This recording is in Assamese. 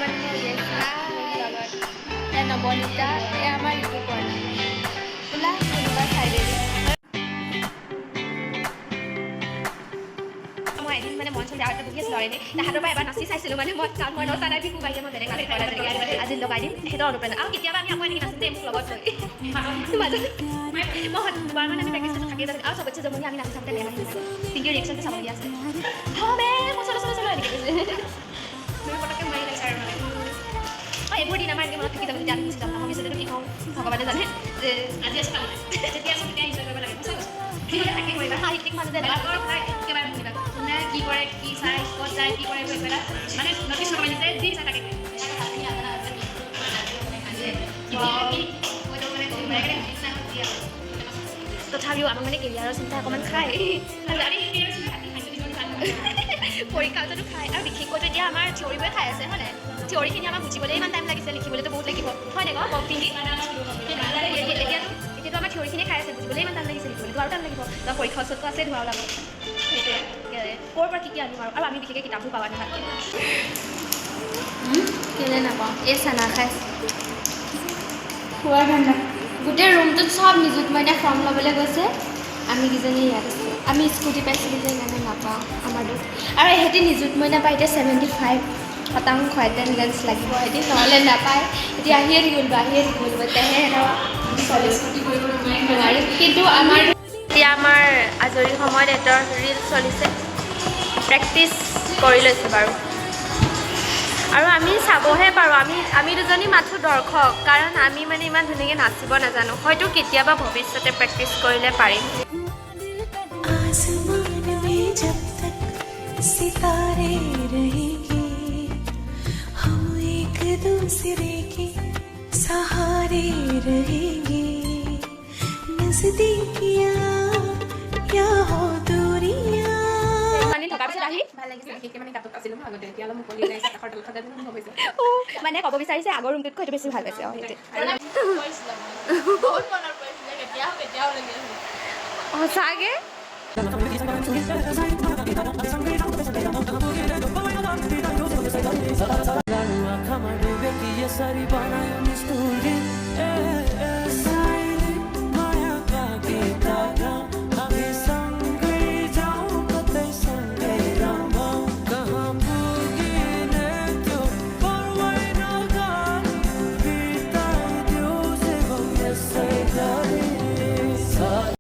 মানে নবনীতা আমাৰ একো কৰা নাই ওলা কোনোবা খাই দেৰি মই এদিন মানে মঞ্চ জাগাতে বহি আছিলোঁ এনেই তাহাঁতৰ পৰা এবাৰ নাচি চাইছিলোঁ মানে মই কাৰণ মই নচা নাই বিহু বাইকে মই বেলেগ নাচি কৰা যেনেকৈ আজি লগাই দিম সেইটো অনুপ্ৰেৰণা আৰু কেতিয়াবা আমি আকৌ এনেকৈ নাচোঁ দেই মোক লগত লৈ মাজত মই দুবাৰ মানে আমি প্ৰেক্টিছ থাকি যাম আৰু চবতছে জমনি আমি নাচি থাকোঁতে বেয়া লাগিছে পিংকিৰ ৰিয়েকশ্যনটো চাবলগীয়া আছে হবে মই চলো চলো চলো এনেকৈ তুমি পটককৈ মাৰি লাগিছে আৰু মানে এইবোৰ দিন আমাৰ এনেকৈ মনত থাকি যাব যেতিয়া আমি গুচি যাম ভৱিষ্যতেতো কি কওঁ ভগৱানে জানে যে আজি আছোঁ যেতিয়া আছোঁ তেতিয়া এনজয় কৰিব লাগে তাকে কৰিবা সাহিত্যিক মাজতে একেবাৰে শুনিবা কোনে কি কৰে কি চাই ক'ত যায় কি কৰে গৈ পেলাই মানে নটিছ নকৰে নিজে যি চাই তাকে তথাপিও আমাক মানে কেৰিয়াৰৰ চিন্তা অকণমান খায় পৰীক্ষাটোতো খায় আৰু বিশেষকৈ এতিয়া আমাৰ থিয়ৰিবোৰে খাই আছে হয় নাই থিয়ৰিখিনি আমাক বুজিবলৈ ইমান টাইম লাগিছে লিখিবলৈতো বহুত লাগিব হয় নাই বাৰু পিংকি এতিয়াতো আমাৰ থিয়ৰিখিনি খাই আছে বুজিবলৈ ইমান টাইম লাগিছে লিখিবলৈতো আৰু টাইম লাগিব তো পৰীক্ষা ওচৰতো আছে ধৰা ওলাব সেইটোৱে ক'ৰ পৰা কি কি আনিম আৰু আমি বিশেষকৈ কিতাপবোৰ পাবা নহয় কেলৈ নাপাওঁ এই চানা খাইছে খোৱাৰ ঠাণ্ডা গোটেই ৰুমটোত চব নিযুত মইনা ফৰ্ম ল'বলৈ গৈছে আমি কিজনী ইয়াত আছোঁ আমি স্কুটি পাইছিলোঁ যে সেইকাৰণে নাপাওঁ আমাৰ দুখ আৰু এহেঁতি নিযুত মইনা পাই এতিয়া 75% এটেণ্ডেঞ্চ লাগিব এহেঁতি নহ'লে নাপায় এতিয়া আহিয়ে থাকিব তেহেঁতৰ নোৱাৰিম কিন্তু আমাৰ এতিয়া আমাৰ আজৰি সময়ত এটা ৰিল চলিছে প্ৰেক্টিচ কৰি লৈছে বাৰু আৰু আমি চাবহে পাৰোঁ আমি দুজনী মাথো দৰ্শক কাৰণ আমি মানে ইমান ধুনীয়াকৈ নাচিব নাজানো হয়তো কেতিয়াবা ভৱিষ্যতে প্ৰেক্টিচ কৰিলে পাৰিম सितारे रहेंगे हम एक दूसरे के सहारे रहेंगे नजदीकियां या हो दूरियां মানে ক'ব বিচাৰিছে আগৰ ৰুমটোতকৈ সেইটো বেছি ভাল পাইছে সঁচাকৈ Kama dube ki ye sari bana